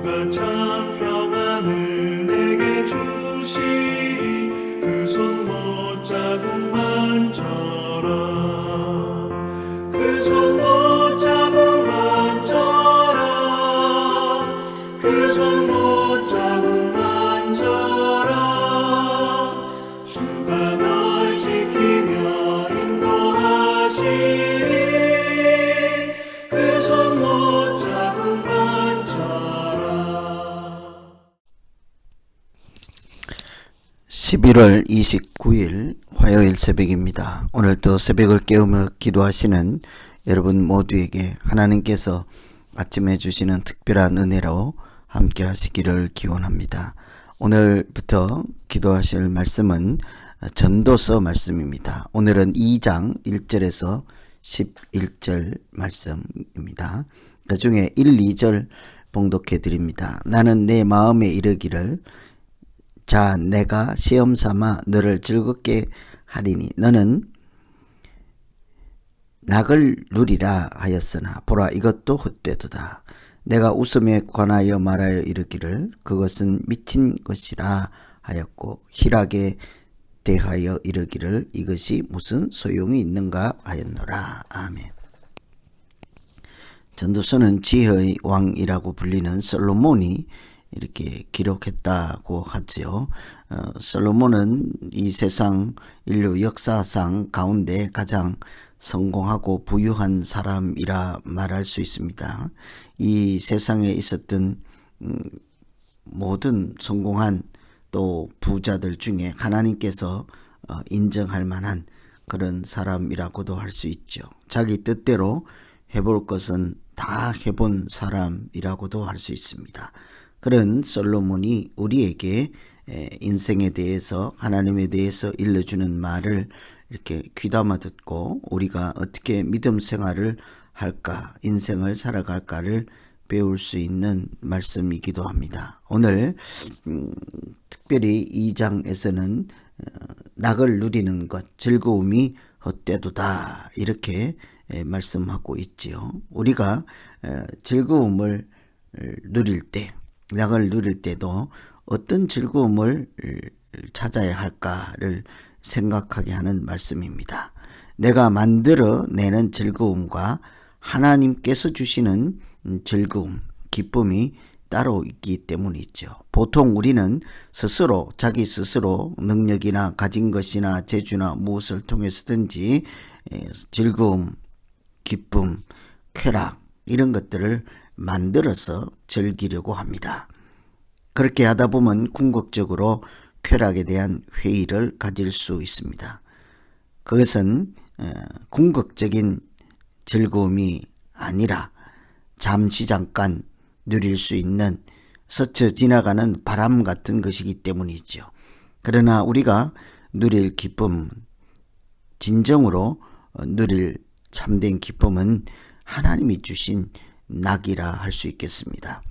주가 참 평안을 내게 주시리. 그 손 못자국만져라. 그 손 못자국만져라. 그 손 못자국만져라. 주가 널 지키며 인도하시리. 그 손 못자국만져라. 11월 29일 화요일 새벽입니다. 오늘도 새벽을 깨우며 기도하시는 여러분 모두에게 하나님께서 아침에 주시는 특별한 은혜로 함께 하시기를 기원합니다. 오늘부터 기도하실 말씀은 전도서 말씀입니다. 오늘은 2장 1절에서 11절 말씀입니다. 그 중에 1, 2절 봉독해 드립니다. 나는 내 마음에 이르기를 자 내가 시험 삼아 너를 즐겁게 하리니 너는 낙을 누리라 하였으나 보라 이것도 헛되도다. 내가 웃음에 관하여 말하여 이르기를 그것은 미친 것이라 하였고 희락에 대하여 이르기를 이것이 무슨 소용이 있는가 하였노라. 아멘. 전도서는 지혜의 왕이라고 불리는 솔로몬이 이렇게 기록했다고 하지요. 솔로몬은 이 세상 인류 역사상 가운데 가장 성공하고 부유한 사람이라 말할 수 있습니다. 이 세상에 있었던 모든 성공한 또 부자들 중에 하나님께서 인정할 만한 그런 사람이라고도 할 수 있죠. 자기 뜻대로 해볼 것은 다 해본 사람이라고도 할 수 있습니다. 그런 솔로몬이 우리에게 인생에 대해서 하나님에 대해서 일러주는 말을 이렇게 귀담아 듣고 우리가 어떻게 믿음 생활을 할까, 인생을 살아갈까를 배울 수 있는 말씀이기도 합니다. 오늘 특별히 2장에서는 낙을 누리는 것, 즐거움이 헛되도다 이렇게 말씀하고 있지요. 우리가 즐거움을 누릴 때, 낙을 누릴 때도 어떤 즐거움을 찾아야 할까를 생각하게 하는 말씀입니다. 내가 만들어 내는 즐거움과 하나님께서 주시는 즐거움, 기쁨이 따로 있기 때문이죠. 보통 우리는 스스로, 자기 스스로 능력이나 가진 것이나 재주나 무엇을 통해서든지 즐거움, 기쁨, 쾌락 이런 것들을 만들어서 즐기려고 합니다. 그렇게 하다 보면 궁극적으로 쾌락에 대한 회의를 가질 수 있습니다. 그것은 궁극적인 즐거움이 아니라 잠시 잠깐 누릴 수 있는 스쳐 지나가는 바람 같은 것이기 때문이죠. 그러나 우리가 누릴 기쁨, 진정으로 누릴 참된 기쁨은 하나님이 주신 낙이라 할 수 있겠습니다.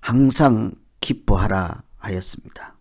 항상 기뻐하라 하였습니다.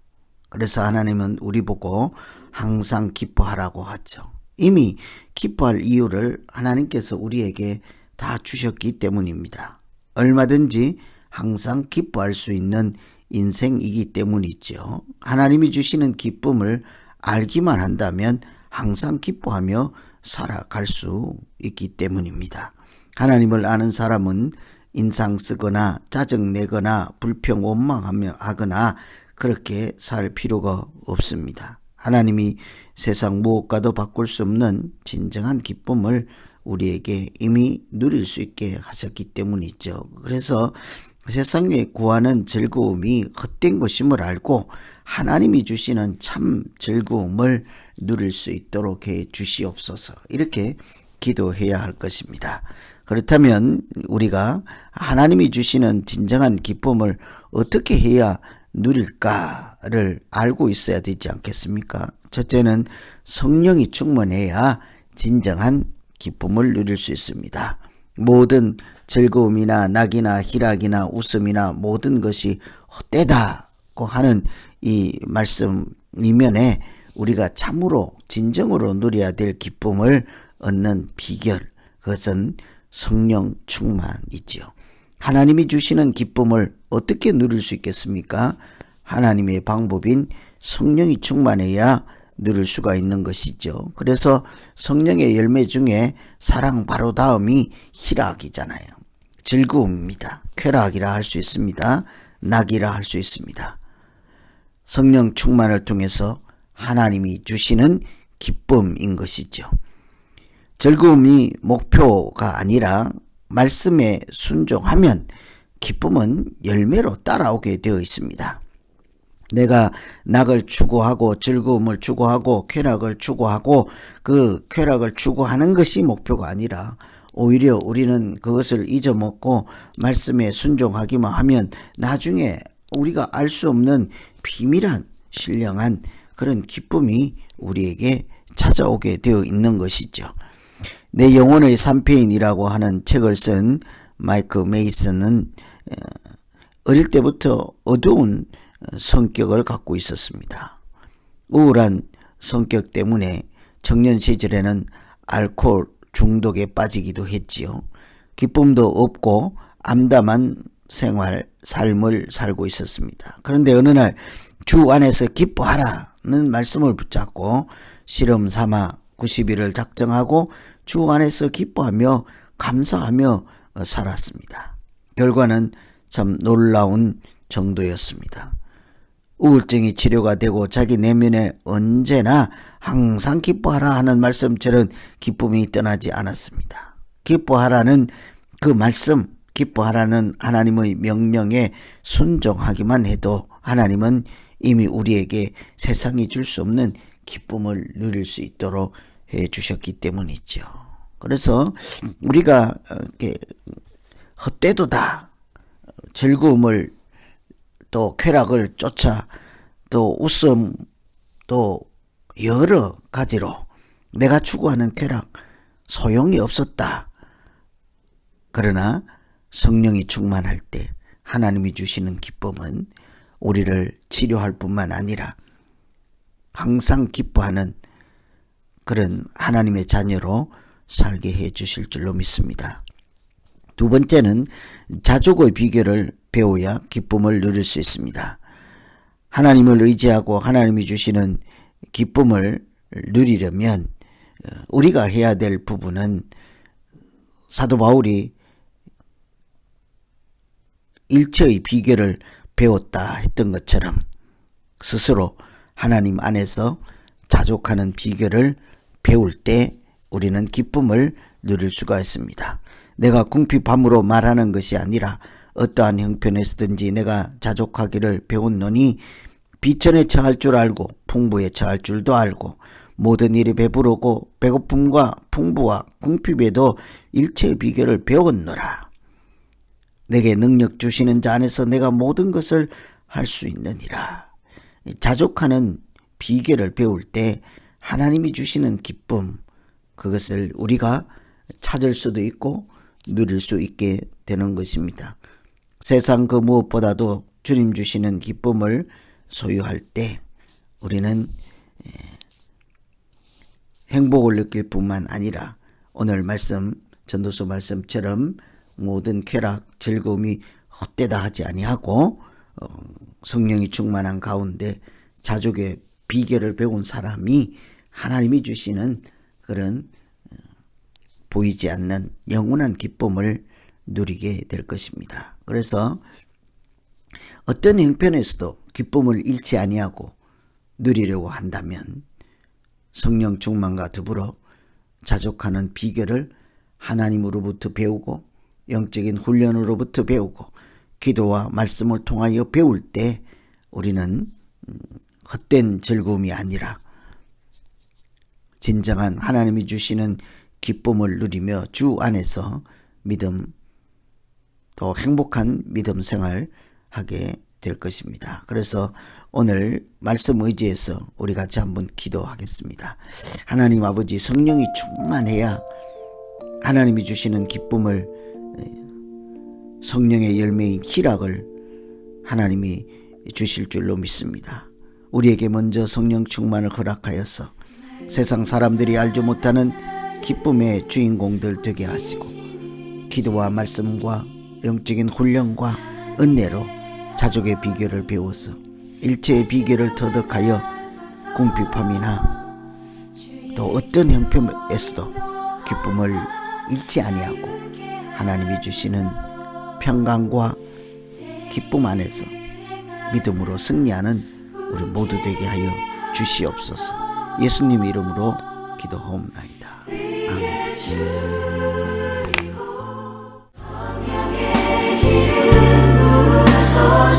그래서 하나님은 우리 보고 항상 기뻐하라고 하죠. 이미 기뻐할 이유를 하나님께서 우리에게 다 주셨기 때문입니다. 얼마든지 항상 기뻐할 수 있는 인생이기 때문이죠. 하나님이 주시는 기쁨을 알기만 한다면 항상 기뻐하며 살아갈 수 있기 때문입니다. 하나님을 아는 사람은 인상 쓰거나 짜증내거나 불평 원망하며 하거나 그렇게 살 필요가 없습니다. 하나님이 세상 무엇과도 바꿀 수 없는 진정한 기쁨을 우리에게 이미 누릴 수 있게 하셨기 때문이죠. 그래서 세상에 구하는 즐거움이 헛된 것임을 알고 하나님이 주시는 참 즐거움을 누릴 수 있도록 해 주시옵소서. 이렇게 기도해야 할 것입니다. 그렇다면 우리가 하나님이 주시는 진정한 기쁨을 어떻게 해야 누릴까를 알고 있어야 되지 않겠습니까? 첫째는 성령이 충만해야 진정한 기쁨을 누릴 수 있습니다. 모든 즐거움이나 낙이나 희락이나 웃음이나 모든 것이 헛되다고 하는 이 말씀 이면에 우리가 참으로 진정으로 누려야 될 기쁨을 얻는 비결, 그것은 성령 충만이지요. 하나님이 주시는 기쁨을 어떻게 누릴 수 있겠습니까? 하나님의 방법인 성령이 충만해야 누릴 수가 있는 것이죠. 그래서 성령의 열매 중에 사랑 바로 다음이 희락이잖아요. 즐거움입니다. 쾌락이라 할 수 있습니다. 낙이라 할 수 있습니다. 성령 충만을 통해서 하나님이 주시는 기쁨인 것이죠. 즐거움이 목표가 아니라 말씀에 순종하면 기쁨은 열매로 따라오게 되어 있습니다. 내가 낙을 추구하고 즐거움을 추구하고 쾌락을 추구하고 그 쾌락을 추구하는 것이 목표가 아니라 오히려 우리는 그것을 잊어먹고 말씀에 순종하기만 하면 나중에 우리가 알 수 없는 비밀한 신령한 그런 기쁨이 우리에게 찾아오게 되어 있는 것이죠. 내 영혼의 3패인이라고 하는 책을 쓴 마이크 메이슨은 어릴 때부터 어두운 성격을 갖고 있었습니다. 우울한 성격 때문에 청년 시절에는 알코올 중독에 빠지기도 했지요. 기쁨도 없고 암담한 삶을 살고 있었습니다. 그런데 어느 날 주 안에서 기뻐하라는 말씀을 붙잡고 실험 삼아 90일을 작정하고 주 안에서 기뻐하며 감사하며 살았습니다. 결과는 참 놀라운 정도였습니다. 우울증이 치료가 되고 자기 내면에 언제나 항상 기뻐하라 하는 말씀처럼 기쁨이 떠나지 않았습니다. 기뻐하라는 그 말씀, 기뻐하라는 하나님의 명령에 순종하기만 해도 하나님은 이미 우리에게 세상이 줄 수 없는 기쁨을 누릴 수 있도록 해 주셨기 때문이죠. 그래서 우리가 헛되도다 즐거움을 또 쾌락을 쫓아 또 웃음 또 여러 가지로 내가 추구하는 쾌락 소용이 없었다. 그러나 성령이 충만할 때 하나님이 주시는 기쁨은 우리를 치료할 뿐만 아니라 항상 기뻐하는 그런 하나님의 자녀로 살게 해 주실 줄로 믿습니다. 두 번째는 자족의 비결을 배워야 기쁨을 누릴 수 있습니다. 하나님을 의지하고 하나님이 주시는 기쁨을 누리려면 우리가 해야 될 부분은 사도 바울이 일체의 비결을 배웠다 했던 것처럼 스스로 하나님 안에서 자족하는 비결을 배울 때 우리는 기쁨을 누릴 수가 있습니다. 내가 궁핍함으로 말하는 것이 아니라 어떠한 형편에서든지 내가 자족하기를 배웠노니 비천에 처할 줄 알고 풍부에 처할 줄도 알고 모든 일이 배부르고 배고픔과 풍부와 궁핍에도 일체의 비결을 배웠노라. 내게 능력 주시는 자 안에서 내가 모든 것을 할 수 있느니라. 자족하는 비결을 배울 때 하나님이 주시는 기쁨, 그것을 우리가 찾을 수도 있고 누릴 수 있게 되는 것입니다. 세상 그 무엇보다도 주님 주시는 기쁨을 소유할 때 우리는 행복을 느낄 뿐만 아니라 오늘 말씀 전도서 말씀처럼 모든 쾌락 즐거움이 헛되다 하지 아니하고 성령이 충만한 가운데 자족의 비결을 배운 사람이 하나님이 주시는 그런 보이지 않는 영원한 기쁨을 누리게 될 것입니다. 그래서 어떤 형편에서도 기쁨을 잃지 아니하고 누리려고 한다면 성령 충만과 더불어 자족하는 비결을 하나님으로부터 배우고 영적인 훈련으로부터 배우고 기도와 말씀을 통하여 배울 때 우리는 헛된 즐거움이 아니라 진정한 하나님이 주시는 기쁨을 누리며 주 안에서 믿음 더 행복한 믿음 생활 하게 될 것입니다. 그래서 오늘 말씀 의지해서 우리 같이 한번 기도하겠습니다. 하나님 아버지, 성령이 충만해야 하나님이 주시는 기쁨을, 성령의 열매인 희락을 하나님이 주실 줄로 믿습니다. 우리에게 먼저 성령 충만을 허락하여서 세상 사람들이 알지 못하는 기쁨의 주인공들 되게 하시고 기도와 말씀과 영적인 훈련과 은혜로 자족의 비결을 배워서 일체의 비결을 터득하여 궁핍함이나 또 어떤 형편에서도 기쁨을 잃지 아니하고 하나님이 주시는 평강과 기쁨 안에서 믿음으로 승리하는 우리 모두 되게 하여 주시옵소서. 예수님 이름으로 기도하옵나이다. 아멘. 길을 묻어서